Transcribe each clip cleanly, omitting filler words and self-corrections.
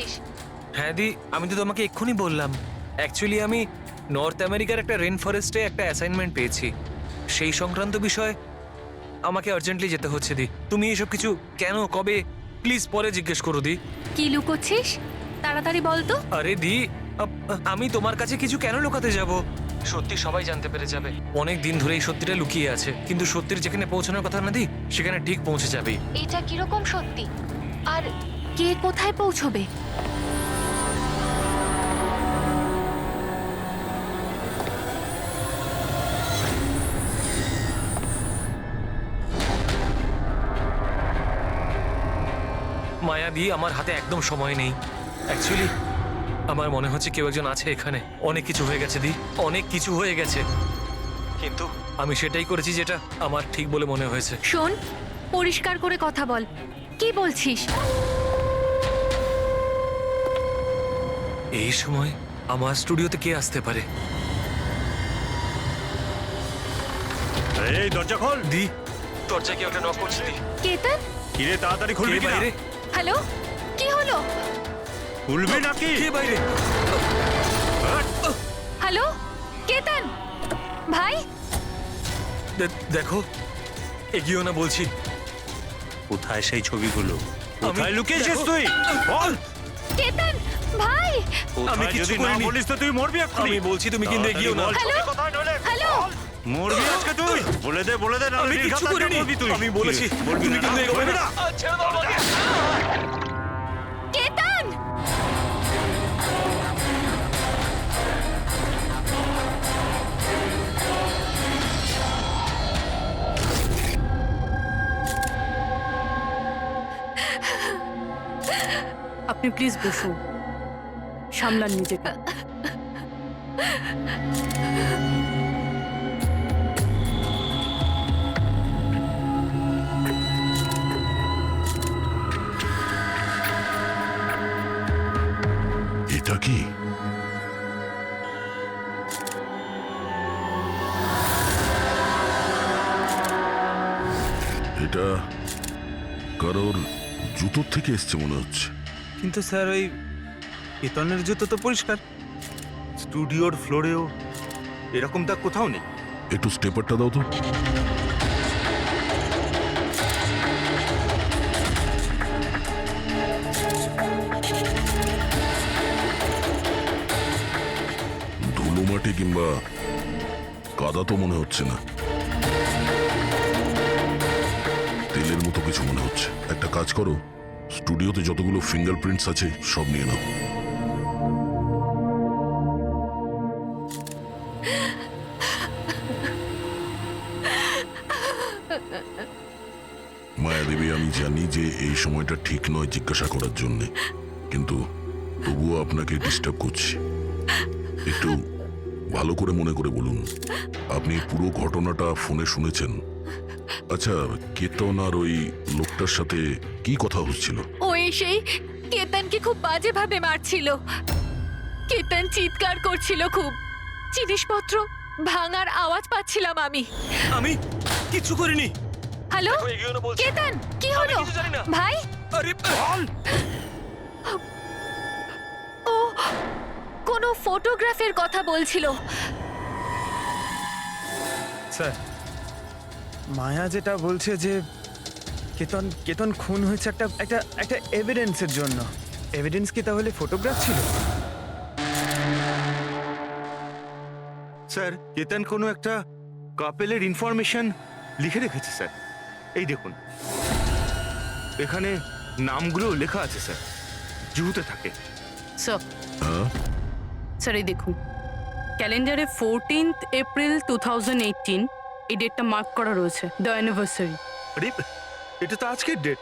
করছিস? হ্যাঁ দি, আমি তো তোমাকে এক্ষুনি বললাম। অ্যাকচুয়ালি আমি নর্থ আমেরিকার একটা রেন ফরেস্টে একটা অ্যাসাইনমেন্ট পেয়েছি। সেই সংক্রান্ত বিষয় আমাকে আর্জেন্টলি যেতে হচ্ছে দি। তুমি এসব কিছু কেন, কবে, প্লিজ পরে জিজ্ঞেস করো দি। কি লুকোচ্ছিস? তাড়াতাড়ি বল তো। আরে দি, আমি তোমার কাছে কিছু কেন লুকাতে যাব? সত্যি সবাই জানতে পেরে যাবে। অনেক দিন ধরে এই সত্যিটা লুকিয়ে আছে, কিন্তু সত্যির যেখানে পৌঁছানোর কথা না দি, সেখানে ঠিক পৌঁছে যাবেই। এটা কিরকম সত্যি? আর কে কোথায় পৌঁছবে? মায়া দি, আমার হাতে একদম সময় নেই। অ্যাকচুয়ালি আমার মনে হচ্ছে কেউ একজন আছে এখানে। অনেক কিছু হয়ে গেছে দি, অনেক কিছু হয়ে গেছে, কিন্তু আমি সেটাই করেছি যেটা আমার ঠিক বলে মনে হয়েছে। শোন, পরিষ্কার করে কথা বল। কি বলছিস? এই সময় আমার স্টুডিওতে কে আসতে পারে? এই দরজা খোল। দি, দরজা কেউ একটা নক করছে দি। কেতন? কিরে তাড়াতাড়ি খুলবি কে কিনা? বাইরে? হ্যালো, কি হলো? খুলবি নাকি? কে বাইরে? হ্যালো, কেতন ভাই? দেখো, এগিয়েও না বলছি। কোথায় সেই ছবিগুলো? কোথায় আমি- লুকিয়েছিস দেখো। তুই? বল। কেতন ভাই? আমি কোথায় কিছু যদি না করিনি। বলিস তো তুই মরবি এক্ষুনি। আমি বলছি, তুমি কিন্তু এগিয়েও না। হ্যালো? হ্যালো? মরবি আজকে তুই। বলে দে না আমি কিছু করিনি। মরবি তুই। আমি বলেছি, বলবি তুমি না, কিন্তু এগোবে বলবি না। ছেড়ে দাও আমাকে। কেতন! আপনি প্লিজ বসুন, সামলান নিজেকে। এটা কি? এটা কারোর জুতোর থেকে এসছে মনে হচ্ছে। কিন্তু স্যার, ওই কেতনের জুতো তো পরিষ্কার। স্টুডিওর ফ্লোরেও এরকম দাগ কোথাও নেই। একটু স্টেপারটা দাও তো। ধুলো মাটি কিংবা কাদা তো মনে হচ্ছে না, তেলের মতো কিছু মনে হচ্ছে। একটা কাজ করো, স্টুডিওতে যতগুলো ফিঙ্গারপ্রিন্টস আছে সব নিয়ে নাও। মায়াদেবী, আমি জানি যে এই সময়টা ঠিক নয় জিজ্ঞাসা করার জন্যে, কিন্তু তবুও আপনাকে ডিস্টার্ব করছি। একটু ভালো করে মনে করে বলুন, আপনি পুরো ঘটনাটা ফোনে শুনেছেন? আচ্ছা, কেতন আর ওই লোকটার সাথে কি কথা হচ্ছিল? ও এসেই কেতনকে খুব বাজেভাবে মারছিল। কেতন চিৎকার করছিল খুব। জিনিসপত্র ভাঙার আওয়াজ পাচ্ছিলাম আমি। আমি কিছু করিনি। হ্যালো, দেখো, এগিয়েও না বলছি। কেতন কি আমি হলো? কিছু জানি না। ভাই, আরে বল। ও কোনো ফটোগ্রাফের কথা বলছিল। স্যার, মায়া যেটা বলছে যে কেতন খুন হয়েছে একটা একটা একটা এভিডেন্সের জন্য। এভিডেন্স কি তাহলে ফটোগ্রাফ ছিল? স্যার, কেতন কোনো একটা কাপেলের ইনফরমেশন লিখে রেখেছে স্যার। এই দেখুন, এখানে নামগুলো লেখা আছে স্যার, জুহুতে থাকে। স্যার, হ্যাঁ, স্যার এই দেখুন, ক্যালেন্ডারে 14th এপ্রিল 2018 এই ডেটটা মার্ক করা রয়েছে, দ্য অ্যানিভার্সারি। আরে, এটা তো আজকের ডেট।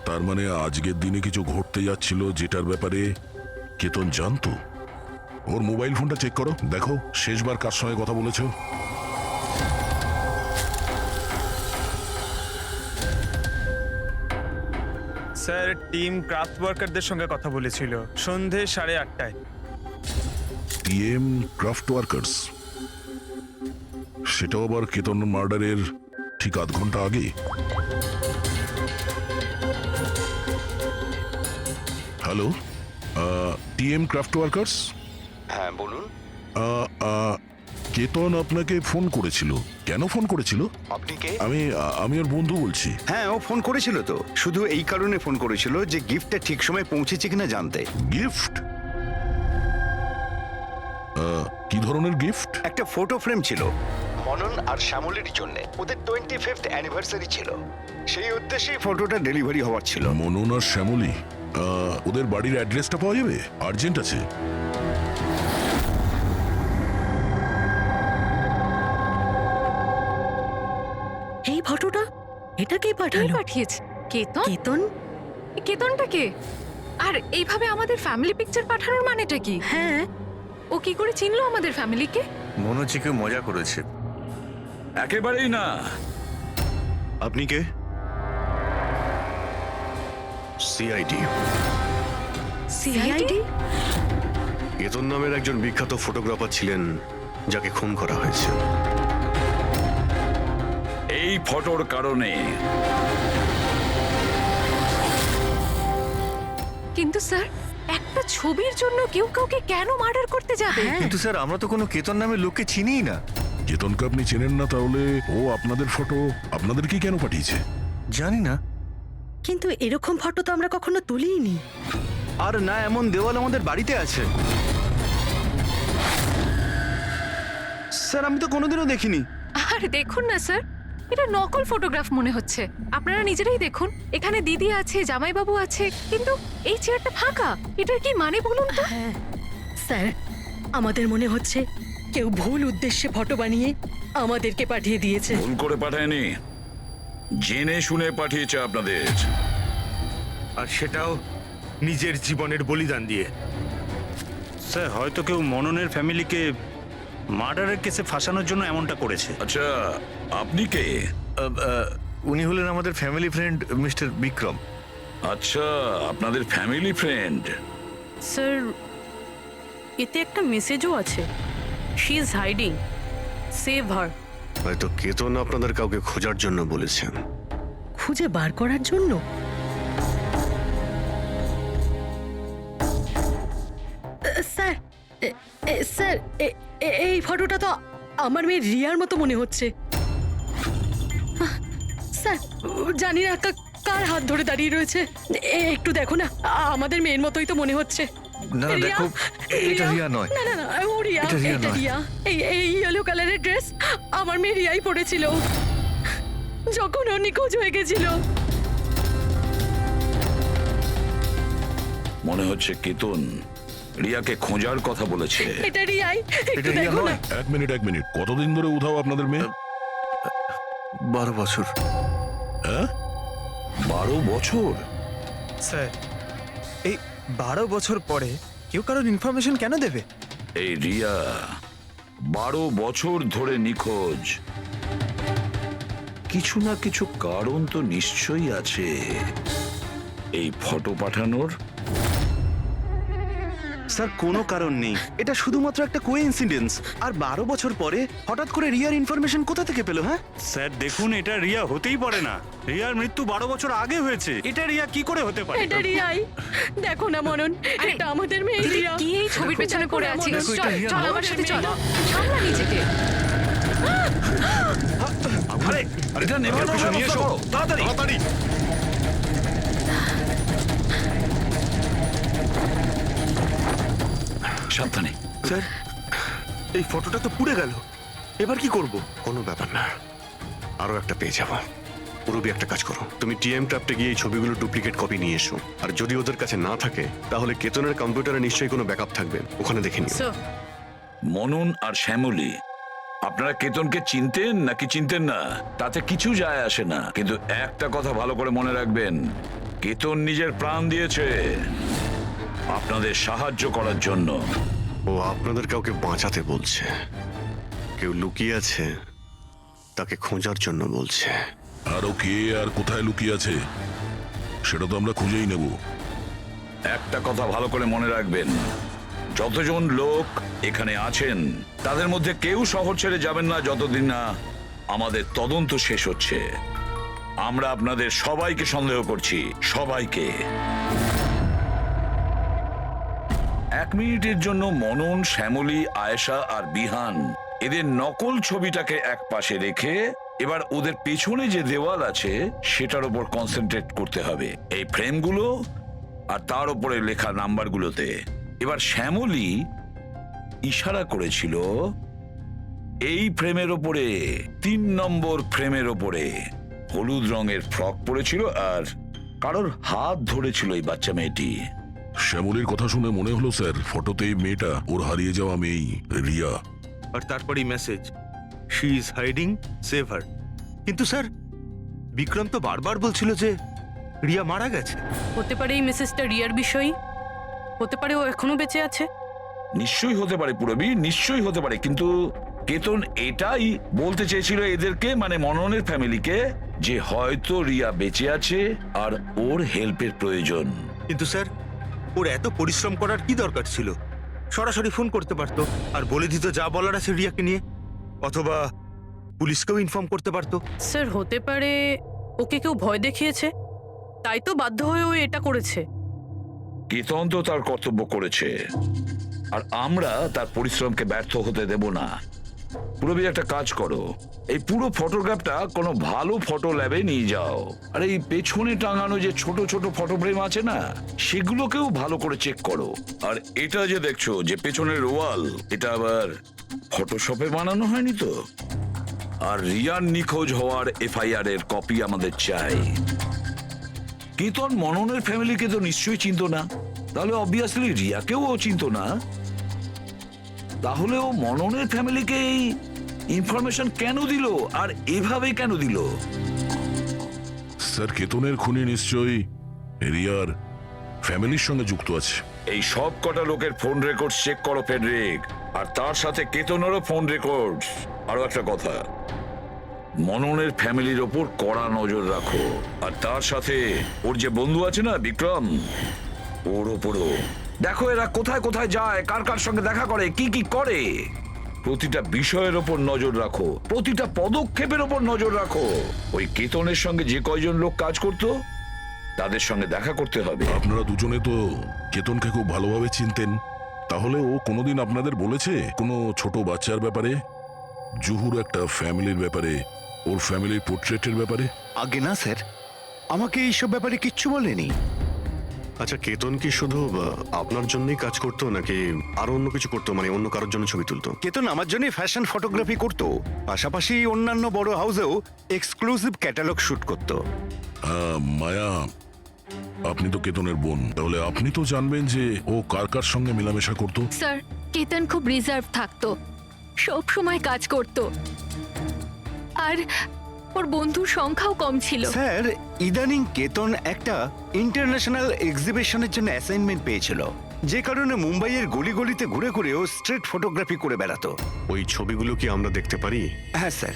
তার মানে আজকের দিনে কিছু ঘটতে যাচ্ছিল যেটার ব্যাপারে কেতন জানতো। ওর মোবাইল ফোনটা চেক করো, দেখো শেষবার কার সঙ্গে কথা বলেছো। স্যার, টিম ক্রাফট ওয়ার্কারদের সঙ্গে কথা বলেছিল সন্ধে 8:30টায়। টিএম ক্রাফট ওয়ার্কার্স, সেটাও আবার কেতন মার্ডারের ঠিক আধ ঘন্টা আগে। Hello, TM craft workers. হ্যাঁ বলুন। কেতন আপনাকে ফোন করেছিল। কেন ফোন করেছিল? আপনি কে? আমি ওর বন্ধু বলছি। হ্যাঁ, ও ফোন করেছিল তো। শুধু এই কারণে ফোন করেছিল যে গিফটটা ঠিক সময় পৌঁছেছে কিনা জানতে। গিফট? কি ধরনের গিফট? একটা ফটো ফ্রেম ছিল মনন আর শ্যামলের জন্য। ওদের 25th অ্যানিভার্সারি ছিল, সেই উদ্দেশ্যেই ফটোটা ডেলিভারি হওয়ার ছিল। মনন আর শ্যামলী, ওদের বাড়ির অ্যাড্রেসটা পাওয়া যাবে? আর্জেন্ট আছে। এই ফটোটা এটা কে কে পাঠালো? পাঠিয়েছে? কেতন? কেতন? কেতনটা কে? আর এইভাবে আমাদের ফ্যামিলি পিকচার পাঠানোর মানেটা কি? হ্যাঁ, ও কি করে চিনলো আমাদের ফ্যামিলিকে? মনে হচ্ছে কেউ মজা করেছে। একেবারেই না। আপনি কে? সিআইডি। সিআইডি? কেতন নামের একজন বিখ্যাত ফটোগ্রাফার ছিলেন যাকে খুন করা হয়েছে। এই ফটোর কারণে। কিন্তু স্যার, একটা ছবির জন্য কেউ কাউকে কেন মার্ডার করতে যাবে? কিন্তু স্যার, আমরা তো কোনো কেতন নামের লোককে চিনিই না। কেতনকে আপনি চেনেন না, তাহলে ও আপনাদের ফটো আপনাদেরকে কেন পাঠিয়েছে? জানি না। কিন্তু এরকম ফটো তো আমরা কখনো তুলিনি। আর না এমন দেওয়াল আমাদের বাড়িতে আছে। স্যার, আমি তো কোনোদিনও দেখিনি। আর দেখুন না স্যার, এটা নকল ফটোগ্রাফ মনে হচ্ছে। আপনারা নিজেরাই দেখুন, এখানে দিদি আছে, জামাইবাবু আছে, কিন্তু এই চেয়ারটা ফাঁকা। এটার কি মানে বলুন তো? হ্যাঁ স্যার, আমাদের মনে হচ্ছে কেউ ভুল উদ্দেশ্যে ফটো বানিয়ে আমাদেরকে পাঠিয়ে দিয়েছে। ভুল করে পাঠায়নি, জেনে শুনে পাঠিয়েছে আপনাদের। আর সেটাও নিজের জীবনের বলিদান দিয়ে। স্যার, হয়তো কেউ মননের ফ্যামিলিকে মার্ডারের কেসে ফাঁসানোর জন্য এমনটা করেছে। আচ্ছা, আপনি কে? উনি হলেন আমাদের ফ্যামিলি ফ্রেন্ড মিস্টার বিক্রম। আচ্ছা, আপনাদের ফ্যামিলি ফ্রেন্ড। স্যার, এতে একটা মেসেজও আছে। শি ইজ হাইডিং, সেভ হার। হয়তো কেতন আপনাদের কাউকে খোঁজার জন্য বলেছেন। খুঁজে বার করার জন্য? স্যার, স্যার, এই ফটোটা তো আমার মেয়ে রিয়ার মতো মনে হচ্ছে। স্যার, জানি না কার হাত ধরে দাঁড়িয়ে রয়েছে। একটু দেখো না, আমাদের মেয়ের মতোই তো মনে হচ্ছে। না না, দেখো, এটা রিয়া নয়। না না না, ও রিয়া, এটা রিয়া এটা নয়। রিয়া। এই ইয়েলো কালারের ড্রেস আমার মেয়ে রিয়াই পরেছিল যখন ও নিখোঁজ হয়ে গেছিল। মনে হচ্ছে কেতন রিয়াকে খোঁজার কথা বলেছে। এটা রিয়াই, একটু এটা রিয়া দেখো না। নয়। এক মিনিট, কতদিন ধরে উধাও আপনাদের মেয়ে? 12 বছর। হ্যাঁ, 12 বছর? স্যার, এই 12 বছর পরে কেউ কারোর ইনফরমেশন কেন দেবে? এই রিয়া 12 বছর ধরে নিখোঁজ। কিছু না কিছু কারণ তো নিশ্চয়ই আছে এই ফটো পাঠানোর। স্যার, কোনো কারণ নেই। এটা শুধুমাত্র একটা কোইন্সিডেন্স। আর 12 বছর পরে হঠাৎ করে রিয়ার ইনফরমেশন কোথা থেকে পেলো? হ্যাঁ স্যার দেখুন, এটা রিয়া হতেই পারে না। রিয়ার মৃত্যু 12 বছর আগে হয়েছে। এটা রিয়া কি করে হতে পারে? এটা রিয়াই, দেখো না মনন, এটা আমাদের মেয়ে দিদি, রিয়া। কি এই ছবির পেছনে পড়ে আছিস? দেখো, এটা চল রিয়া চল নয়। আমার সাথে চল, সামলা নিজেকে। আরে এটা নেভার কিছু নিয়ে এসো তাড়াতাড়ি। সাবধানে। স্যার, এই ফটোটা তো পুড়ে গেল। এবার কি করব? কোনো ব্যাপার না, আরো একটা পেয়ে যাব। পুরবি, একটা কাজ করো, তুমি টিএম ক্রাফটে গিয়ে এই ছবিগুলো ডুপ্লিকেট কপি নিয়ে এসো। আর যদি ওদের কাছে না থাকে তাহলে কেতনের কম্পিউটারে নিশ্চয়ই কোনো ব্যাকআপ থাকবে, ওখানে দেখে নিও। স্যার, মনন আর শ্যামলী, আপনারা কেতনকে চিনতেন নাকি চিনতেন না তাতে কিছু যায় আসে না, কিন্তু একটা কথা ভালো করে মনে রাখবেন, কেতন নিজের প্রাণ দিয়েছে আপনাদের সাহায্য করার জন্য। ও আপনাদের কাউকে বাঁচাতে বলছে, কেউ লুকিয়ে আছে তাকে খোঁজার জন্য বলছে। আরো কে আর কোথায় লুকিয়ে আছে সেটা তো আমরা খুঁজেই নেব। একটা কথা ভালো করে মনে রাখবেন, যতজন লোক এখানে আছেন তাদের মধ্যে কেউ শহর ছেড়ে যাবেন না যতদিন না আমাদের তদন্ত শেষ হচ্ছে। আমরা আপনাদের সবাইকে সন্দেহ করছি, সবাইকে। 1 মিনিটের জন্য মনন, শ্যামলী, আয়েশা আর বিহান এদের নকল ছবিটাকে এক পাশে রেখে এবার ওদের পেছনে যে দেওয়াল আছে সেটার উপর কনসেন্ট্রেট করতে হবে, এই ফ্রেমগুলো আর তার উপরে লেখা নাম্বারগুলোতে। এবার শ্যামলী ইশারা করেছিল এই ফ্রেমের ওপরে, 3 নম্বর ফ্রেমের ওপরে। হলুদ রঙের ফ্রক পরেছিল আর কারোর হাত ধরেছিল এই বাচ্চা মেয়েটি। শ্যামলীর কথা শুনে মনে হলো স্যার ফটোতে এই মেয়েটা ওর হারিয়ে যাওয়া মেয়েই রিয়া। আর তারপরেই message, she is hiding, save হার। কিন্তু স্যার বিক্রম তো বারবার বলছিল যে রিয়া মারা গেছে। হতে পারে এই মেসেজটা রিয়ার বিষয়ই, হতে পারে ও এখনো বেঁচে আছে। নিশ্চয়ই হতে পারে পুরবী, নিশ্চয়ই হতে পারে, কিন্তু কেতন এটাই বলতে চেয়েছিল এদেরকে, মানে মননের ফ্যামিলিকে, যে হয়তো রিয়া বেঁচে আছে আর ওর হেল্পের প্রয়োজন। কিন্তু স্যার ওর এত পরিশ্রম করার কি দরকার ছিল? সরাসরি ফোন করতে পারতো আর বলে দিত যা বলার আছে রিয়াকে নিয়ে, অথবা পুলিশকেও ইনফর্ম করতে পারতো। স্যার হতে পারে ওকে কেউ ভয় দেখিয়েছে, তাই তো বাধ্য হয়ে ও এটা করেছে। কেতন তো তার কর্তব্য করেছে আর আমরা তার পরিশ্রমকে ব্যর্থ হতে দেব না। পুরবী একটা কাজ করো, এই পুরো ফটোগ্রাফটা কোনো ভালো ফটো ল্যাবে নিয়ে যাও, আর এই পেছনে টাঙানো যে ছোট ছোট ফটো ফ্রেম আছে না, সেগুলোকেও ভালো করে চেক করো। আর এটা যে দেখছো যে পেছনের ওয়াল, এটা আবার ফটোশপে বানানো হয়নি তো? আর রিয়ার নিখোঁজ হওয়ার এফআইআর এর কপি আমাদের চাই। কেতন মননের ফ্যামিলিকে তো নিশ্চয়ই চিনতো না, তাহলে অবভিয়াসলি রিয়াকেও ও চিনতো না। তাহলে ও মননের ফ্যামিলিকে এই ইনফরমেশন কেন দিল, আর এভাবে কেন দিল? স্যার কেতনের খুনি নিশ্চয়ই রিয়ার ফ্যামিলির সঙ্গে যুক্ত আছে। এই সব কটা লোকের ফোন রেকর্ড চেক করো ফেডরিক, আর তার সাথে কেতনেরও ফোন রেকর্ড। আরো একটা কথা, মননের ফ্যামিলির ওপর কড়া নজর রাখো, আর তার সাথে ওর যে বন্ধু আছে না বিক্রম, ওর ওপরও দেখো এরা কোথায় কোথায় যায়, কার কার সঙ্গে দেখা করে, কি কি করে। প্রতিটা বিষয়ের ওপর নজর রাখো, প্রতিটা পদক্ষেপের ওপর নজর রাখো। ওই কেতনের সঙ্গে যে কয়জন লোক কাজ করতো তাদের সঙ্গে দেখা করতে হবে। আপনারা দুজনে তো কেতনকে খুব ভালোভাবে চিনতেন, তাহলে ও কোনোদিন আপনাদের বলেছে কোনো ছোট বাচ্চার ব্যাপারে, জুহুর একটা ফ্যামিলির ব্যাপারে, ওর ফ্যামিলির পোর্ট্রেটের ব্যাপারে? আগে না স্যার, আমাকে এইসব ব্যাপারে কিচ্ছু বলেনি। আচ্ছা, কেতন কি শুধু আপনার জন্যই কাজ করতো নাকি আরো অন্য কিছু করতো, মানে অন্য কারোর জন্য ছবি তুলতো? কেতন আমার জন্য ফ্যাশন ফটোগ্রাফি করতো, পাশাপাশি অন্যান্য বড় হাউসেও এক্সক্লুসিভ ক্যাটালগ শুট করতো। মায়া, আপনি তো কেতনের বোন, তাহলে আপনি তো জানবেন যে ও কার কার সঙ্গে মেলামেশা করতো। স্যার কেতন খুব রিজার্ভ থাকতো, সব সময় কাজ করত, আর ওর বন্ধুর সংখ্যাও কম ছিল। স্যার ইদানিং কেতন একটা ইন্টারন্যাশনাল এক্সিবিশনের জন্য অ্যাসাইনমেন্ট পেয়েছিল, যে কারণে মুম্বাইয়ের গলি গলিতে ঘুরে ঘুরে ও স্ট্রিট ফটোগ্রাফি করে বেড়াতো। ওই ছবিগুলো কি আমরা দেখতে পারি? হ্যাঁ স্যার।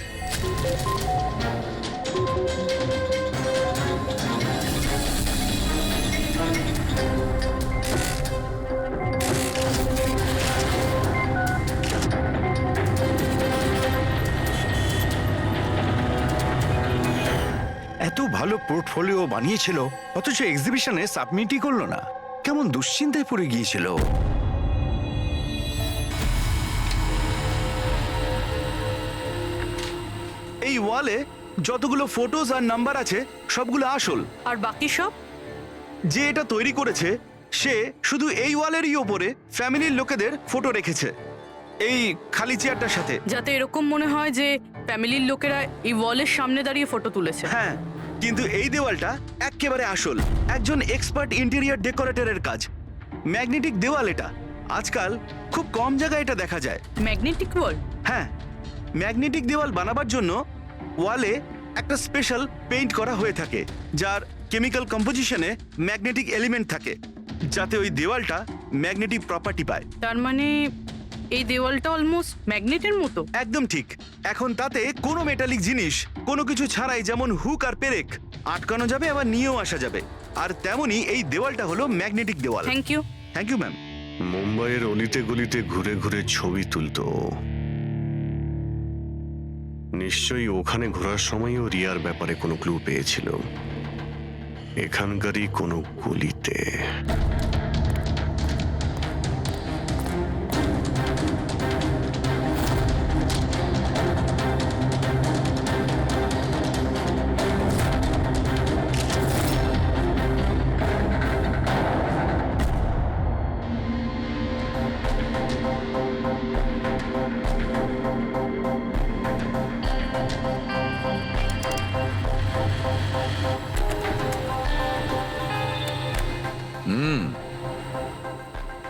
এত ভালো পোর্টফোলিও বানিয়েছিল, অথচ এক্সিবিশনে সাবমিটই করলো না। কেমন দুশ্চিন্তায় পড়ে গিয়েছিল। এই ওয়ালে যতগুলো ফটোজ আর নাম্বার আছে সবগুলো আসল, আর বাকি সব? যে এটা তৈরি করেছে সে শুধু এই ওয়ালেরই ওপরে ফ্যামিলির লোকেদের ফটো রেখেছে, এই খালি চেয়ারটার সাথে, যাতে এরকম মনে হয় যে ফ্যামিলির লোকেরা এই ওয়ালের সামনে দাঁড়িয়ে ফটো তুলেছে। হ্যাঁ, কিন্তু এই দেওয়ালটা একেবারে আসল, একজন এক্সপার্ট ইন্টেরিয়র ডেকোরেটরের কাজ। ম্যাগনেটিক দেওয়াল এটা, আজকাল খুব কম জায়গায় এটা দেখা যায়। ম্যাগনেটিক ওয়াল? হ্যাঁ, ম্যাগনেটিক দেওয়াল বানাবার জন্য ওয়ালে একটা স্পেশাল পেইন্ট করা হয়ে থাকে, যার কেমিক্যাল কম্পোজিশনে ম্যাগনেটিক এলিমেন্ট থাকে, যাতে ওই দেওয়ালটা ম্যাগনেটিক প্রপার্টি পায়। তার মানে এই দেওয়ালটা অলমোস্ট ম্যাগনেটের মতো। একদম ঠিক। এখন তাতে কোনো মেটালিক জিনিস কোনো কিছু ছাড়াই, যেমন হুক আর পেরেক, আটকানো যাবে, আবার নিয়েও আসা যাবে। আর তেমনই এই দেওয়ালটা হলো ম্যাগনেটিক দেওয়াল। Thank you. Thank you ma'am. মুম্বাইয়ের অলিতে গলিতে ঘুরে ঘুরে ছবি তুলতো, নিশ্চয়ই ওখানে ঘোরার সময়ও রিয়ার ব্যাপারে কোনো ক্লু পেয়েছিল। এখানকারই কোনো গলিতে।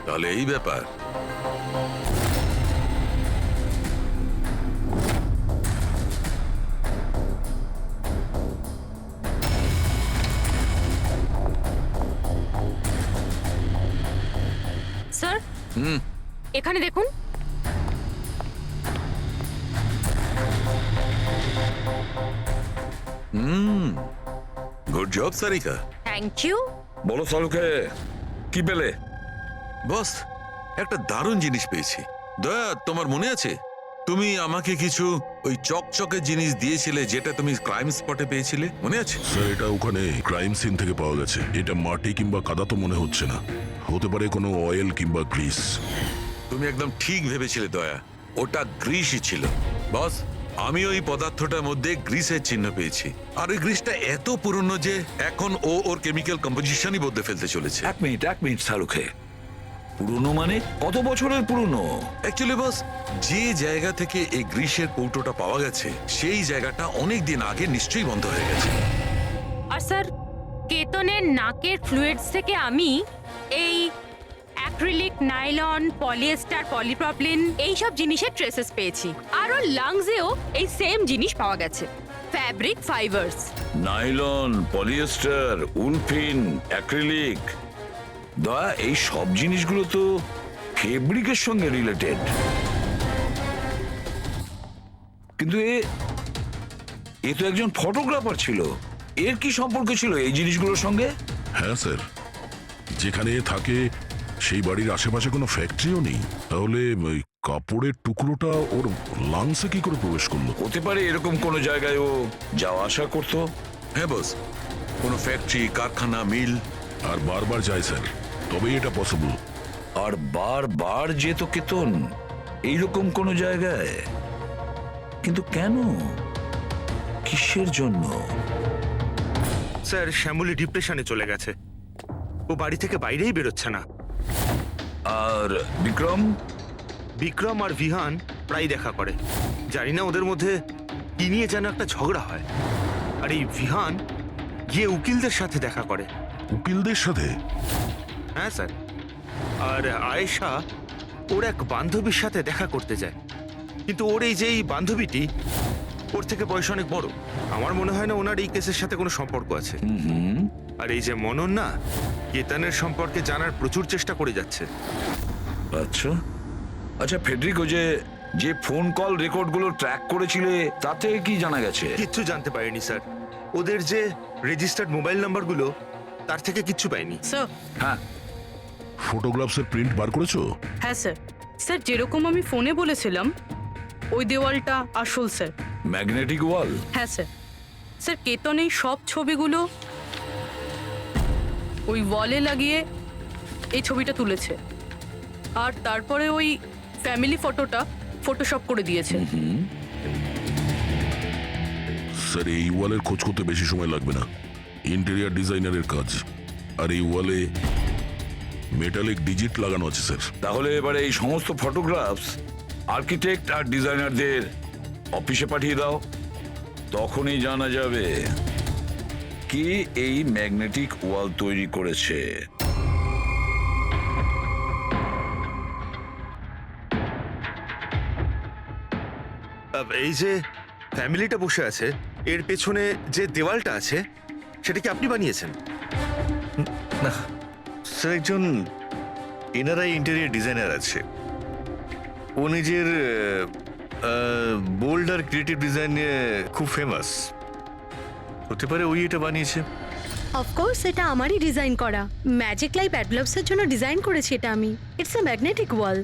তাহলে এই ব্যাপার। স্যার এখানে দেখুন। Good job Sarika. Thank you. বলো সালুকে, কি পেলে? বস, একটা দারুণ জিনিস পেয়েছি। দয়া, তোমার মনে আছে তুমি আমাকে কিছু ওই চকচকে জিনিস দিয়েছিলে যেটা তুমি ক্রাইম স্পটে পেয়েছিলে, মনে আছে? স্যার, এটা ওখানে ক্রাইম সিন থেকে পাওয়া গেছে। এটা মাটি কিংবা কাদা তো মনে হচ্ছে না, হতে পারে কোনো অয়েল কিংবা গ্রিস। তুমি একদম ঠিক ভেবেছিলে দয়া, ওটা গ্রিসই ছিল। বস, আমি ওই পদার্থটার মধ্যে গ্রিসের চিহ্ন পেয়েছি। আর ওই গ্রিসটা এত পুরনো যে এখন ও ওর কেমিক্যাল কম্পোজিশনই বদলে ফেলতে চলেছে। এক মিনিট সালুকে, পুরনো মানে কত বছরের পুরনো? অ্যাকচুয়ালি বস, যে জায়গা থেকে এই গ্রিসের কৌটোটা পাওয়া গেছে সেই জায়গাটা অনেক দিন আগে নিশ্চয়ই বন্ধ হয়ে গেছে। আর স্যার, কেতনের নাকের ফ্লুইডস থেকে আমি এই অ্যাক্রিলিক, নাইলন, পলিয়েস্টার, পলিপ্রপিলিন এইসব জিনিসের ট্রেসেস পেয়েছি। আর ওর লাংসেও এই সেম জিনিস পাওয়া গেছে, fabric fibres. Nylon, polyester, olefin, acrylic. দয়া, এই সব জিনিসগুলো তো ফেব্রিকের সঙ্গে রিলেটেড। কিন্তু এ তো একজন ফটোগ্রাফার ছিল, এর কি সম্পর্ক ছিল এই জিনিসগুলোর সঙ্গে? হ্যাঁ স্যার, যেখানে থাকে সেই বাড়ির আশেপাশে কোনো ফ্যাক্টরিও নেই, তাহলে ওই কাপড়ের টুকরোটা ওর লাংসে কি করে প্রবেশ করলো? হতে পারে এরকম কোনো জায়গায় ও যাওয়া আসা করতো। হ্যাঁ বস, কোনো ফ্যাক্টরি, কারখানা, মিল। আর বারবার যায় স্যার, তবেই এটা পসিবল। আর বারবার যেত কেতন এইরকম কোনো জায়গায়, কিন্তু কেন, কিসের জন্য? স্যার, শ্যামলী ডিপ্রেশনে চলে গেছে, ও বাড়ি থেকে বাইরেই বেরোচ্ছে না। আর বিক্রম? বিক্রম আর ভিহান প্রায় দেখা করে। জানি না ওদের মধ্যে কি নিয়ে যেন একটা ঝগড়া হয়। আর এই ভিহান গিয়ে উকিলদের সাথে দেখা করে। উকিলদের সাথে? হ্যাঁ স্যার। আর আয়েশা ওর এক বান্ধবীর সাথে দেখা করতে যায়, কিন্তু ওর এই যে এই বান্ধবীটি ওর থেকে বয়স অনেক বড়। আমার মনে হয় না ওনার এই কেসের সাথে কোনো সম্পর্ক আছে। আর এই যে মনন না, কেতনের সম্পর্কে জানার প্রচুর চেষ্টা করে যাচ্ছে। আচ্ছা আচ্ছা, ফেডরিকো যে ফোন কল রেকর্ডগুলো ট্র্যাক করেছিলে তাতে কি জানা গেছে? কিচ্ছু জানতে পারিনি স্যার। ওদের যে রেজিস্টার্ড মোবাইল নাম্বারগুলো তার থেকে কিচ্ছু পাইনি। স্যার। হ্যাঁ, ফটোগ্রাফসের প্রিন্ট বার করেছো? হ্যাঁ স্যার। স্যার, যেরকম আমি ফোনে বলেছিলাম ওই দেওয়ালটা আসল স্যার। ম্যাগনেটিক ওয়াল? হ্যাঁ স্যার। স্যার, কেতন এই সব ছবিগুলো ওই ওয়ালে লাগিয়ে এই ছবিটা তুলেছে, আর তারপরে ওই ফ্যামিলি ফটোটা ফটোশপ করে দিয়েছে। স্যার, এই ওয়ালের খোঁজ করতে বেশি সময় লাগবে না, ইন্টেরিয়ার ডিজাইনারের কাজ। আর এই ওয়ালে মেটালিক ডিজিট লাগানো আছে স্যার। তাহলে এবারে এই সমস্ত ফটোগ্রাফস আর্কিটেক্ট আর ডিজাইনারদের অফিসে পাঠিয়ে দাও, তখনই জানা যাবে কে এই ম্যাগনেটিক ওয়াল তৈরি করেছে। এই যে ফ্যামিলিটা বসে আছে, এর পেছনে যে দেওয়ালটা আছে সেটা কি আপনি বানিয়েছেন? না স্যার, একজন এনআরআই ইন্টেরিয়র ডিজাইনার আছে, ও নিজের বোল্ড আর ক্রিয়েটিভ ডিজাইন নিয়ে খুব ফেমাস। হতে পারে ওই এটা বানিয়েছে। অফকোর্স এটা আমারই ডিজাইন করা। ম্যাজিক লাইফ অ্যাডলভসের জন্য ডিজাইন করেছি এটা আমি। ইটস এ ম্যাগনেটিক ওয়াল।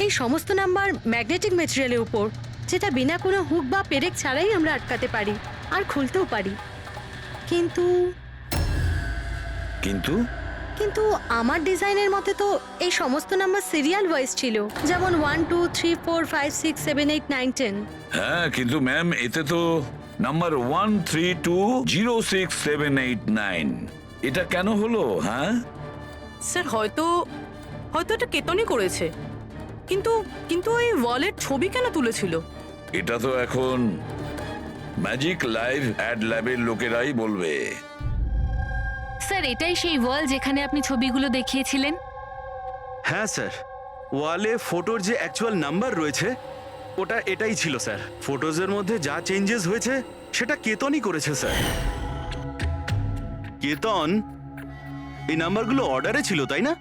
এই সমস্ত নাম্বার ম্যাগনেটিক ম্যাটেরিয়ালের উপর, যেটা বিনা কোনো হুক বা পেরেক ছাড়াই আমরা আটকাতে পারি আর খুলতেও পারি। কিন্তু কিন্তু কিন্তু আমার ডিজাইনের মতে তো এই সমস্ত নাম্বার সিরিয়াল ওয়াইজ ছিল, যেমন 1 2 3 4 5 6 7 8 9 10। হ্যাঁ, কিন্তু ম্যাম এতে তো নাম্বার 1320678 এটা কেন হলো? হ্যাঁ স্যার, হয়তো এটা কেতনই করেছে, কিন্তু কিন্তু ওই ওয়ালের ছবি কেন তুলেছিল? এটা তো এখন ম্যাজিক লাইভ অ্যাড ল্যাবের লোকেরাই বলবে। স্যার, এটাই সেই ওয়াল যেখানে আপনি ছবিগুলো দেখিয়েছিলেন। হ্যাঁ স্যার, ওয়ালে ফটোর যে অ্যাকচুয়াল নাম্বার রয়েছে ওটা এটাই ছিল স্যার। ফটোজের মধ্যে যা চেঞ্জেস হয়েছে সেটা কেতনই করেছে স্যার। কেতন, এই নাম্বারগুলো অর্ডারে ছিল তাই না?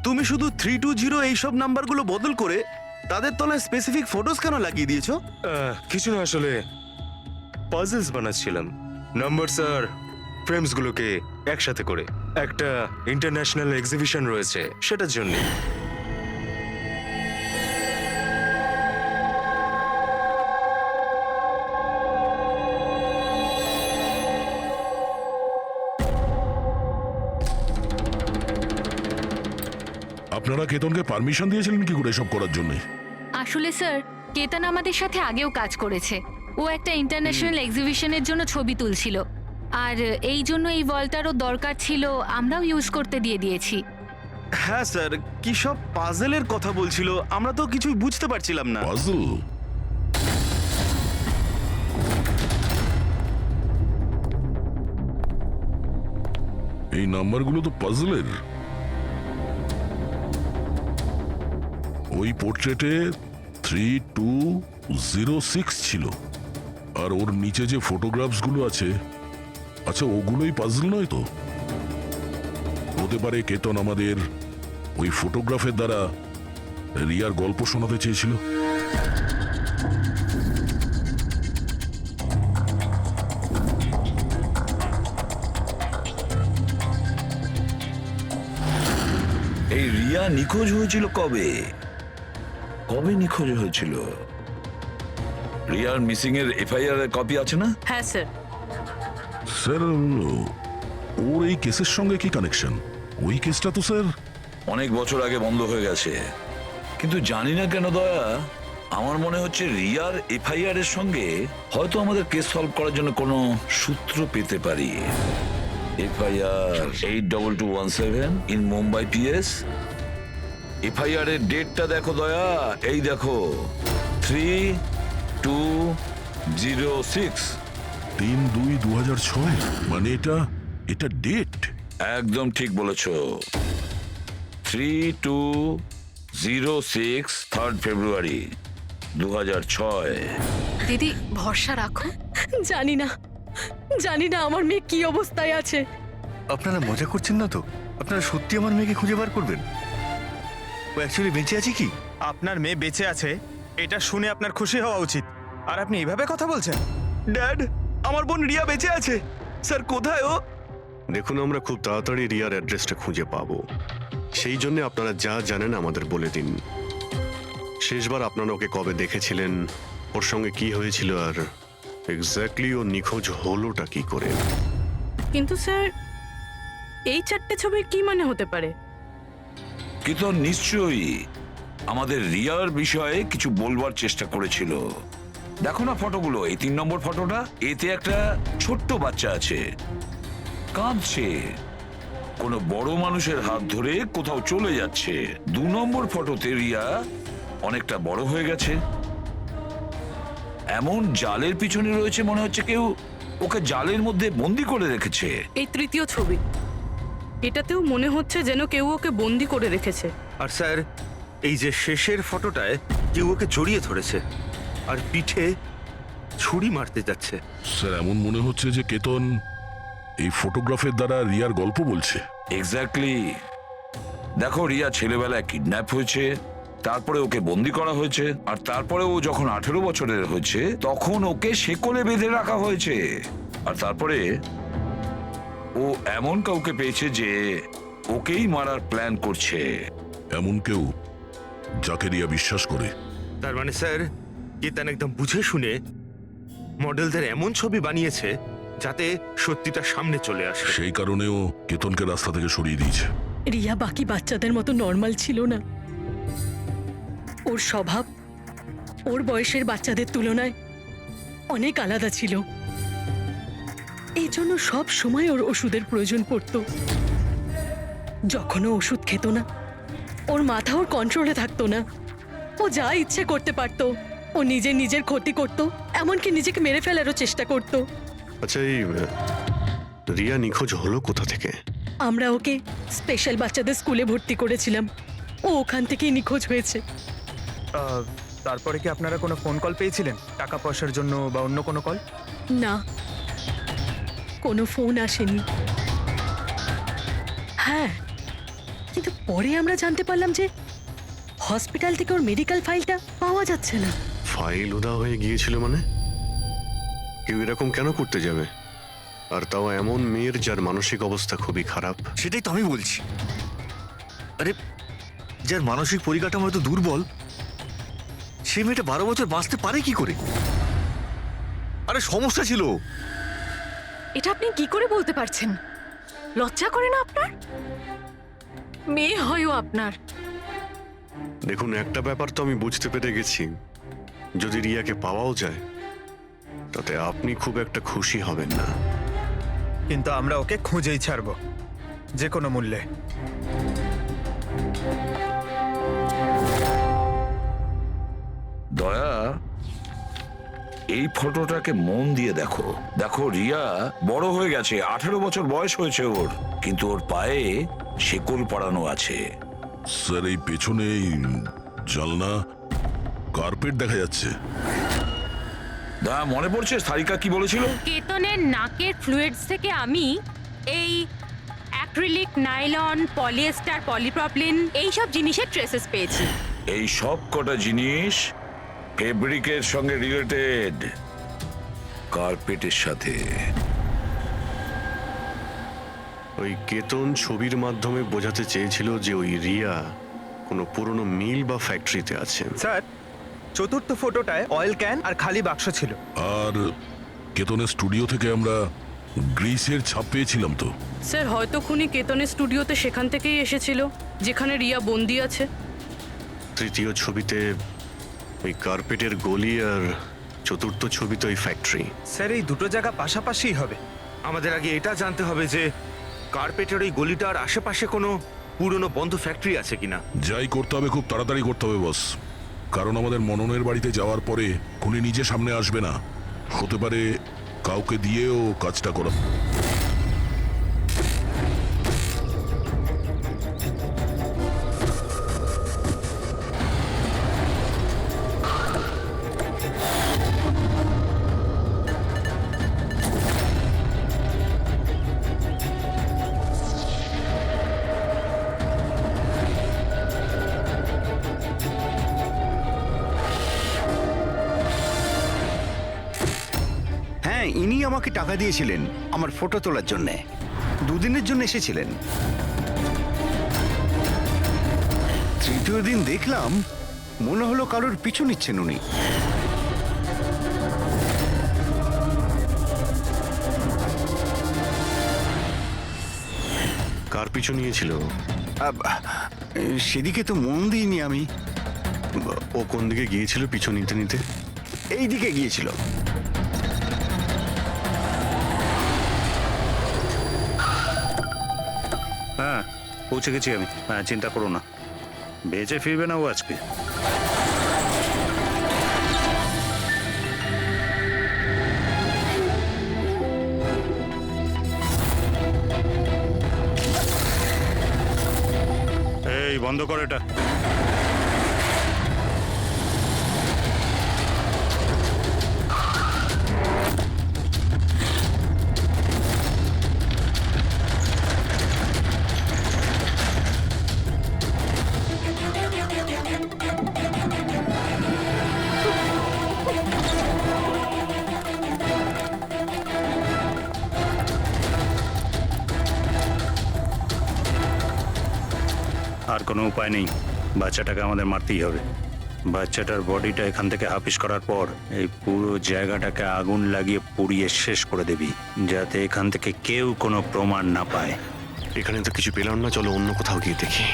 তুমি শুধু 320 এইসব নাম্বারগুলো বদল করে তাদের তলায় স্পেসিফিক ফটোজ কেন লাগিয়ে দিয়েছো? কিছু না, আসলে পাজলস বানাচ্ছিলাম, নাম্বারস আর ফ্রেমসগুলোকে একসাথে করে। একটা ইন্টারন্যাশনাল এক্সিবিশন রয়েছে, সেটার জন্য। আপনারা কেতনকে পারমিশন দিয়েছিলেন কি করে এসব করার জন্য? আসলে স্যার, কেতন আমাদের সাথে আগেও কাজ করেছে। ও একটা ইন্টারন্যাশনাল এক্সিবিশনের জন্য ছবি তুলছিল, আর এই জন্য এই ওয়ালটারও দরকার ছিল, আমরাও ইউজ করতে দিয়ে দিয়েছি। হ্যাঁ স্যার, কি সব পাজেলের কথা বলছিল, আমরা তো কিছুই বুঝতে পারছিলাম না। পাজল? এই নাম্বারগুলো তো পাজলের। ওই পোর্ট্রেটে 3206 ছিল, আর ওর নিচে যে ফটোগ্রাফস গুলো আছে, আচ্ছা ওগুলোই পাজল নয় তো? হতে পারে কেতন আমাদের ওই ফটোগ্রাফের দ্বারা রিয়ার গল্প শোনাতে চেয়েছিল। এই রিয়া নিখোঁজ হয়েছিল কবে? কবে নিখোঁজ হয়েছিল? রিয়ার মিসিং এর এফআইআর এর কপি আছে না? হ্যাঁ স্যার। স্যার, ওর এই কেসের সঙ্গে কি কানেকশন? ওই কেসটা তো স্যার অনেক বছর আগে বন্ধ হয়ে গেছে, কিন্তু জানি না কেন দয়া, আমার মনে হচ্ছে রিয়ার এফআইআর এর সঙ্গে হয়তো আমাদের কেস সলভ করার জন্য কোনো সূত্র পেতে পারি। FIR 82217 in Mumbai PS. FIR এর ডেটটা দেখো দয়া, এই দেখো 3206। 3/2/2006, মানে এটা ডেট? একদম ঠিক বলেছো, 3206 3rd ফেব্রুয়ারি 2006। দিদি ভরসা রাখো। জানি না আমার মেয়ে কি অবস্থায় আছে। আপনারা মজা করছেন না তো? আপনারা সত্যি আমার মেয়েকে খুঁজে বার করবেন? ও অ্যাকচুয়ালি বেঁচে আছে কি? আপনার মেয়ে বেঁচে আছে এটা শুনে আপনার খুশি হওয়া উচিত, আর আপনি এভাবে কথা বলছেন? ড্যাড, আমার বোন রিয়া বেঁচে আছে। স্যার, কোথায় ও? দেখুন, আমরা খুব তাড়াতাড়ি রিয়ার অ্যাড্রেসটা খুঁজে পাবো, সেই জন্য আপনারা যা জানেন আমাদের বলে দিন। শেষবার আপনারা ওকে কবে দেখেছিলেন, ওর সঙ্গে কি হয়েছিল, আর এক্স্যাক্টলি ও নিখোঁজ হলোটা কি করে? কিন্তু স্যার, এই 4টে ছবির কি মানে হতে পারে? কি তো নিশ্চয়ই আমাদের রিয়ার বিষয়ে কিছু বলবার চেষ্টা করেছিল। দেখো না ফটোগুলো, এই 3 নম্বর ফটোটা, এতে একটা ছোট্ট বাচ্চা আছে, কাঁদছে, কোনো বড় মানুষের হাত ধরে কোথাও চলে যাচ্ছে। 2 নম্বর ফটোতে রিয়া অনেকটা বড় হয়ে গেছে, এমন জালের পিছনে রয়েছে, মনে হচ্ছে কেউ ওকে জালের মধ্যে বন্দি করে রেখেছে। এই 3য় ছবি, এটাতেও মনে হচ্ছে যেন কেউ ওকে বন্দি করে রেখেছে। আর স্যার, এই যে শেষের ফটোটায় কেউ ওকে জড়িয়ে ধরেছে আর পিঠে ছুরি মারতে যাচ্ছে। স্যার, এমন মনে হচ্ছে যে কেতন এই ফটোগ্রাফের দ্বারা রিয়ার গল্প বলছে। এক্স্যাক্টলি। দেখো, রিয়া ছেলেবেলায় কিডন্যাপ হয়েছে, তারপরে ওকে বন্দি করা হয়েছে, আর তারপরে ও যখন 18 বছরের হয়েছে তখন ওকে শেকলে বেঁধে রাখা হয়েছে, আর তারপরে ও এমন কাউকে পেয়েছে যে ওকেই মারার প্ল্যান করছে। এমন কেউ যাকে রিয়া বিশ্বাস করে। তার মানে স্যার, কেতন একদম বুঝে শুনে মডেলদের এমন ছবি বানিয়েছে যাতে সত্যিটা সামনে চলে আসে। সেই কারণেও কেতনকে রাস্তা থেকে সরিয়ে দিয়েছে। রিয়া বাকি বাচ্চাদের মতো নর্মাল ছিল না। ওর স্বভাব ওর বয়সের বাচ্চাদের তুলনায় অনেক আলাদা ছিল। এই জন্য সব সময় ওর ওষুধের প্রয়োজন পড়তো। যখন ও ওষুধ খেত না, ওর মাথা ওর কন্ট্রোলে থাকতো না। ও যা ইচ্ছে করতে পারতো। ও নিজের ক্ষতি করতো, এমনকি নিজেকে মেরে ফেলারও চেষ্টা করতো। আচ্ছা, এই রিয়া নিখোঁজ হলো কোথা থেকে? আমরা ওকে স্পেশাল বাচ্চাদের স্কুলে ভর্তি করেছিলাম। ও ওখান থেকেই নিখোঁজ হয়েছে। তারপরে কি আপনারা কোনো ফোন কল পেয়েছিলেন টাকা পয়সার জন্য বা অন্য কোনো কল? না, কোনো ফোন আসেনি। হ্যাঁ, কিন্তু পরে আমরা জানতে পারলাম যে হসপিটাল থেকে ওর মেডিকেল ফাইলটা পাওয়া যাচ্ছে না। ফাইল উদা হয়ে গিয়েছিল মানে? কেউ এরকম কেন করতে যাবে? আর তাও এমন মেয়ের যার মানসিক অবস্থা খুবই খারাপ। সেটাই তো আমি বলছি। আরে যার মানসিক পরিকাঠামো এত দুর্বল, সে মেয়েটা 12 বছর বাঁচতে পারে কি করে? আরে সমস্যা ছিল। এটা আপনি কি করে বলতে পারছেন? লজ্জা করে না আপনার? মেয়ে হয়ও আপনার। দেখুন, একটা ব্যাপার তো আমি বুঝতে পেরে গেছি, যদি রিয়াকে পাওয়াও যায় তাতে আপনি খুব একটা খুশি হবেন না। কিন্তু আমরা ওকে খুঁজেই ছাড়বো, যে কোনো মূল্যে। দয়া, এই ফটোটাকে মন দিয়ে দেখো। দেখো, রিয়া বড় হয়ে গেছে, 18 বছর বয়স হয়েছে ওর, কিন্তু ওর পায়ে শেকল পরানো আছে। স্যার, এই পেছনে এই জানলা কার্পেট দেখা যাচ্ছে। দয়া, মনে পড়ছে সারিকা কি বলেছিল? কেতনের নাকের ফ্লুইডস থেকে আমি এই অ্যাক্রিলিক, নাইলন, পলিয়েস্টার, পলিপ্রপলিন এইসব জিনিসের ট্রেসেস পেয়েছি। এই সব কটা জিনিস ফেব্রিকের সঙ্গে রিলেটেড, কার্পেটের সাথে। ওই কেতন ছবির মাধ্যমে বোঝাতে চেয়েছিল যে ওই রিয়া কোনো পুরনো মিল বা ফ্যাক্টরিতে আছে। স্যার, চতুর্থ ফটোটায় অয়েল ক্যান আর খালি বাক্স ছিল। আর কেতনের স্টুডিও থেকে আমরা গ্রিসের ছাপ পেয়েছিলাম তো। স্যার, হয়তো খুনি কেতনের স্টুডিওতে সেখান থেকেই এসেছিল যেখানে রিয়া বন্দি আছে। তৃতীয় ছবিতে ওই কার্পেটের গলি, আর চতুর্থ ছবিতে ওই ফ্যাক্টরি। স্যার, এই দুটো জায়গা পাশাপাশিই হবে। আমাদের আগে এটা জানতে হবে যে কার্পেটের ওই গলিটার আশেপাশে কোনো পুরনো বন্ধ ফ্যাক্টরি আছে কিনা। যাই করতে হবে খুব তাড়াতাড়ি করতে হবে বস, কারণ আমাদের মননের বাড়িতে যাওয়ার পরে খুনি নিজে সামনে আসবে না, হতে পারে কাউকে দিয়েও কাজটা করা। হ্যাঁ, ইনি আমাকে টাকা দিয়েছিলেন আমার ফটো তোলার জন্যে। 2 দিনের জন্য এসেছিলেন। তৃতীয় দিন দেখলাম মনে হলো কারোর পিছু নিচ্ছেন উনি। কার পিছু নিয়েছিল? সেদিকে তো মন দিইনি আমি। ও কোন দিকে গিয়েছিল পিছু নিতে নিতে? এই দিকে গিয়েছিল। হ্যাঁ, পৌঁছে গেছি আমি। হ্যাঁ, চিন্তা করো না, বেঁচে ফিরবে না ও আজকে। এই বন্ধ কর এটা। আর কোনো উপায় নেই, বাচ্চাটাকে আমাদের মারতেই হবে। বাচ্চাটার বডিটা এখান থেকে হাফিস করার পর এই পুরো জায়গাটাকে আগুন লাগিয়ে পুড়িয়ে শেষ করে দিবি, যাতে এখান থেকে কেউ কোনো প্রমাণ না পায়। এখানে তো কিছু পেলাম না, চলো অন্য কোথাও গিয়ে দেখি।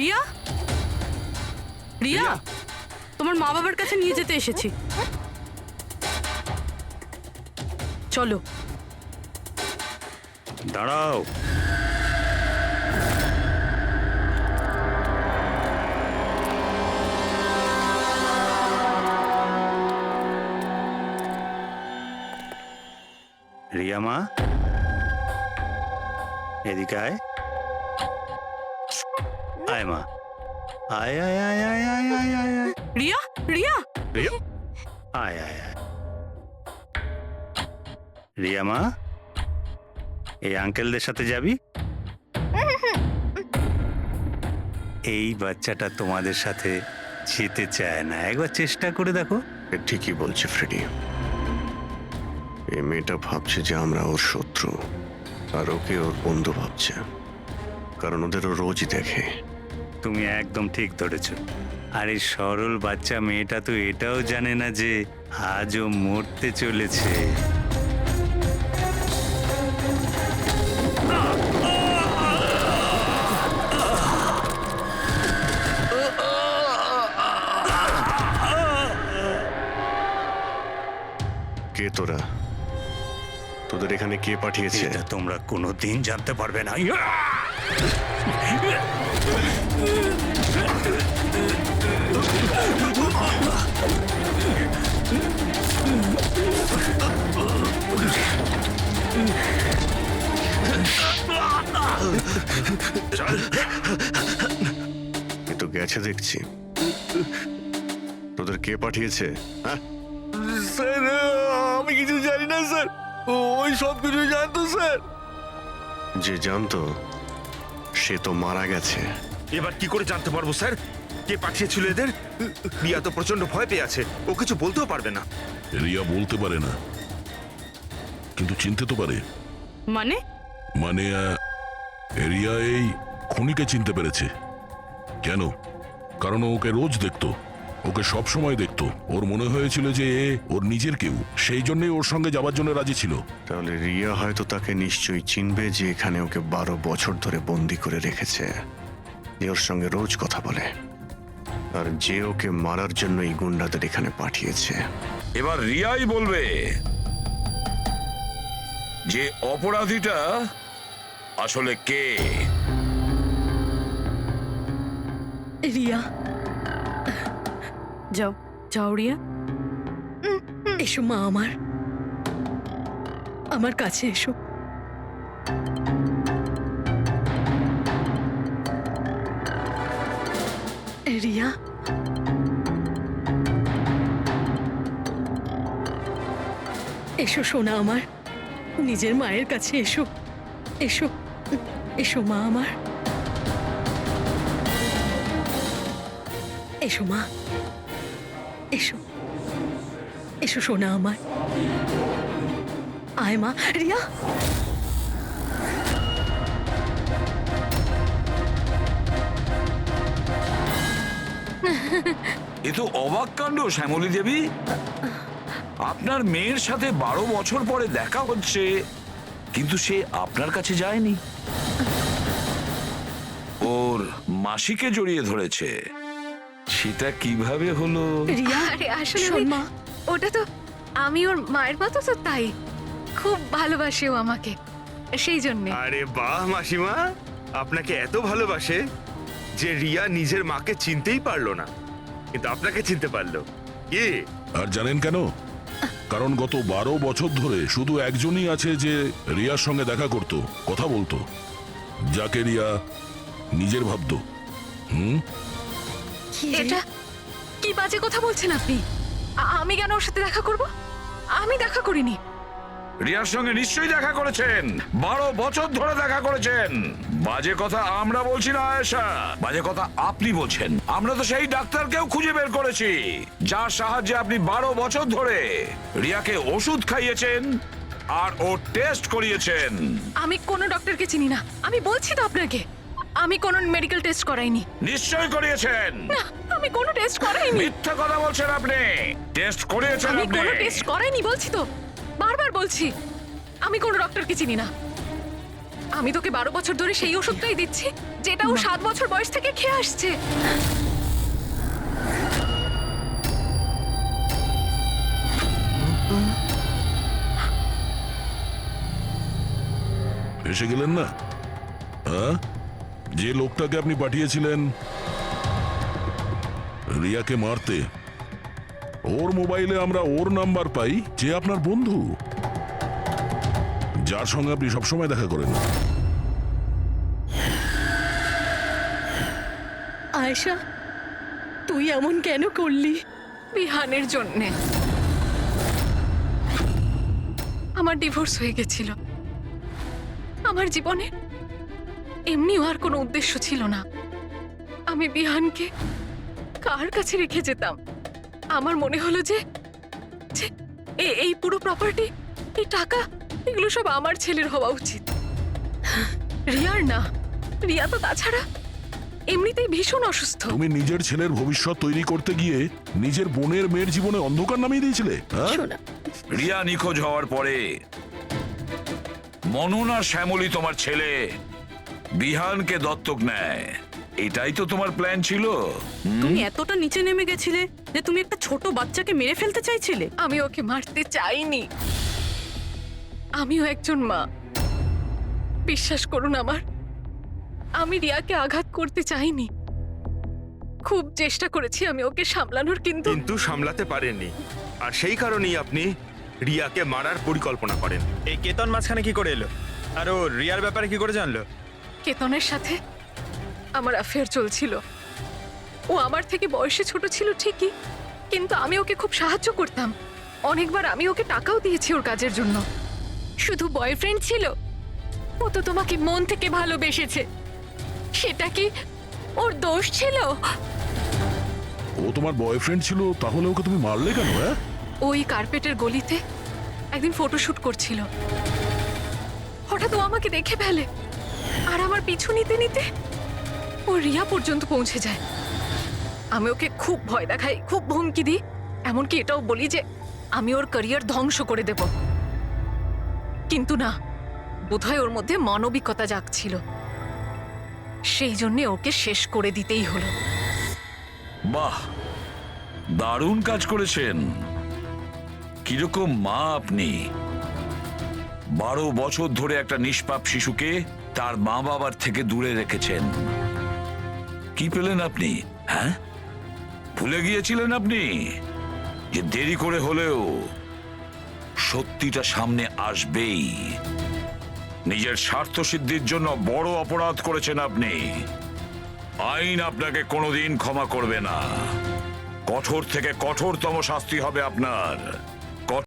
রিয়া, রিয়া, তোমার মা বাবার কাছে নিয়ে যেতে এসেছি, চলো। দাঁড়াও। রিয়া মা, এদিকে আয়। আয় মা, আয় আয় আয় আয় আয় আয় আয় আয়। রিয়া, রিয়া, রিয়া, আয় আয় আয়। রিয়া মা, এই আঙ্কেলদের সাথে যাবি? এই বাচ্চাটা তোমাদের সাথে যেতে চায় না, একবার চেষ্টা করে দেখো। এ ঠিকই বলছে ফ্রেডি। এই মেয়েটা ভাবছে যে আমরা ওর শত্রু, আর ওকে ওর বন্ধু ভাবছে, কারণ ওদেরও রোজই দেখে। তুমি একদম ঠিক ধরেছ। আর এই সরল বাচ্চা মেয়েটা তো এটাও জানে না যে আজও মরতে চলেছে। কে তোরা? তোদের এখানে কে পাঠিয়েছে? এটা তোমরা কোনোদিন জানতে পারবে না। এ তো গেছে দেখছি। তোদের কে পাঠিয়েছে? হ্যাঁ, স্যার আমি কিছু জানি না স্যার, ওই সব কিছু জানতো স্যার। যে জানতো সে তো মারা গেছে। এবার কি করে জানতে পারবো স্যার কে পাঠিয়েছিল এদের? রিয়া তো প্রচন্ড ভয় পেয়ে আছে, ও কিছু বলতেও পারবে না। রিয়া বলতে পারে না, কিন্তু চিনতে তো পারে। মানে মানে রিয়া এই খুনিকে চিনতে পেরেছে। কেন? কারণ ও ওকে রোজ দেখতো, ওকে সব সময় দেখতো। ওর মনে হয়েছিল যে এ ওর নিজের কেউ, সেই জন্যই ওর সঙ্গে যাবার জন্য রাজি ছিল। তাহলে রিয়া হয়তো তাকে নিশ্চয়ই চিনবে, যে এখানে ওকে 12 বছর ধরে বন্দি করে রেখেছে, যে ওর সঙ্গে রোজ কথা বলে, আর যে ওকে মারার জন্য এই গুন্ডাদের এখানে পাঠিয়েছে। এবার রিয়াই বলবে যে অপরাধীটা আসলে কে। রিয়া, যাও যাও রিয়া। এসো মা, আমার কাছে এসো। রিয়া, এসো সোনা আমার, নিজের মায়ের কাছে এসো। এসো, এসো মা আমার, এসো মা, এসো, এসো সোনা আমার। আয় মা। রিয়া, এ তো অবাক কাণ্ড শ্যামলী দেবী। আপনার মেয়ের সাথে 12 বছর পরে দেখা হচ্ছে, কিন্তু সে আপনার কাছে যায়নি, ওর মাসিকে জড়িয়ে ধরেছে। সেটা কিভাবে হলো? রিয়া, আরে আসলে শোন মা, ওটা তো আমি ওর মায়ের মতো, তো তাই খুব ভালোবাসে ও আমাকে, সেই জন্যে। আরে বাহ মাসিমা, আপনাকে এত ভালোবাসে যে রিয়া নিজের মাকে চিনতেই পারলো না, কিন্তু আপনাকে চিনতে পারলো। কি? আর জানেন কেন? কারণ গত 12 বছর ধরে শুধু একজনই আছে যে রিয়ার সঙ্গে দেখা করত, কথা বলতো, যাকে রিয়া নিজের ভাবতো। এটা কি বাজে কথা বলছেন আপনি? আমি কেন ওর সাথে দেখা করব? আমি দেখা করিনি। রিয়ার সঙ্গে নিশ্চয়ই দেখা করেছেন, 12 বছর ধরে দেখা করেছেন। বাজে কথা আমরা বলছি না আয়েশা, বাজে কথা আপনি বলছেন। আমরা তো সেই ডাক্তারকেও খুঁজে বের করেছি যার সাহায্যে আপনি 12 বছর ধরে রিয়াকে ওষুধ খাইয়েছেন আর ও টেস্ট করিয়েছেন। আমি কোনো ডক্টরকে চিনি না, আমি বলছি তো আপনাকে, আমি কোনো মেডিকেল টেস্ট করাইনি। নিশ্চয়ই করিয়েছেন। না, আমি কোনো টেস্ট করাইনি। মিথ্যা কথা বলছেন আপনি। টেস্ট করিয়েছেন আমি আপনি। কোনো টেস্ট করাইনি বলছি তো, বারবার বলছি আমি কোনো ডক্টরকে চিনি না। আমি তোকে 12 বছর ধরে সেই ওষুধটাই দিচ্ছি যেটা ও 7 বছর বয়স থেকে খেয়ে আসছে। এসে গেলেন না? হ্যাঁ, যে লোকটাকে আপনি পাঠিয়েছিলেন রিয়াকে মারতে, ওর মোবাইলে আমরা ওর নাম্বার পাই, যে আপনার বন্ধু, যার সঙ্গে আপনি সবসময় দেখা করেন। আয়েশা, তুই এমন কেন করলি? বিহানের জন্যে। আমার ডিভোর্স হয়ে গেছিল। আমার জীবনে এমনিও আর কোনো উদ্দেশ্য ছিল না। আমি বিহানকে কার কাছে রেখে যেতাম? আমার মনে হলো যে যে এই পুরো প্রপার্টি, এই টাকা, এগুলো সব আমার ছেলের হওয়া উচিত, রিয়ার না। রিয়া তো তাছাড়া এমনিতেই ভীষণ অসুস্থ। তুমি নিজের ছেলের ভবিষ্যৎ তৈরি করতে গিয়ে নিজের বোনের মেয়ের জীবনে অন্ধকার নামিয়ে দিয়েছিলে। হ্যাঁ? রিয়া নিখোঁজ হওয়ার পরে মনন আর শ্যামলী তোমার ছেলে বিহানকে দত্তক নেয়, এটাই তো তোমার প্ল্যান ছিল। তুমি এতটা নিচে নেমে গেছিলে যে তুমি একটা ছোট বাচ্চাকে মেরে ফেলতে চাইছিলে? আমি ওকে মারতে চাইনি। আমিও একজন মা, বিশ্বাস করুন আমার। আমি রিয়াকে আঘাত করতে চাইনি। খুব চেষ্টা করেছি আমি ওকে সামলানোর, কিন্তু কিন্তু সামলাতে পারেননি, আর সেই কারণেই আপনি রিয়াকে মারার পরিকল্পনা করেন। এই কেতন মাঝখানে কি করে এলো? আর ও রিয়ার ব্যাপারে কি করে জানলো? কেতনের সাথে আমার অ্যাফেয়ার চলছিল। ও আমার থেকে বয়সে ছোট ছিল ঠিকই, কিন্তু আমি ওকে খুব সাহায্য করতাম। অনেকবার আমি ওকে টাকাও দিয়েছি ওর কাজের জন্য। শুধু বয়ফ্রেন্ড ছিল? ও তো তোমাকে মন থেকে ভালোবেসেছে, সেটা কি ওর দোষ ছিল? ও তোমার বয়ফ্রেন্ড ছিল, তাহলে ওকে তুমি মারলে কেন? হ্যাঁ, ওই কার্পেটের গলিতে একদিন ফটোশুট করছিল। হঠাৎ ও আমাকে দেখে ফেলে, আর আমার পিছু নিতে নিতে ও রিয়া পর্যন্ত পৌঁছে যায়। আমি ওকে খুব ভয় দেখাই, খুব হুমকি দিই, এমনকি এটাও বলি যে আমি ওর ক্যারিয়ার ধ্বংস করে দেব। কিন্তু না, বোধহয় ওর মধ্যে মানবিকতা জাগছিল, সেই জন্য ওকে শেষ করে দিতেই হলো। বাহ, দারুণ কাজ করেছেন। কিরকম মা আপনি! 12 বছর ধরে একটা নিষ্পাপ শিশুকে তার মা বাবার থেকে দূরে রেখেছেন। কি পেলেন আপনি? হ্যাঁ, ভুলে গিয়েছিলেন আপনি যে দেরি করে হলেও সত্যিটা সামনে আসবেই। নিজের স্বার্থ সিদ্ধির জন্য বড় অপরাধ করেছেন আপনি। আইন আপনাকে কোনোদিন ক্ষমা করবে না। কঠোর থেকে কঠোরতম শাস্তি হবে আপনার।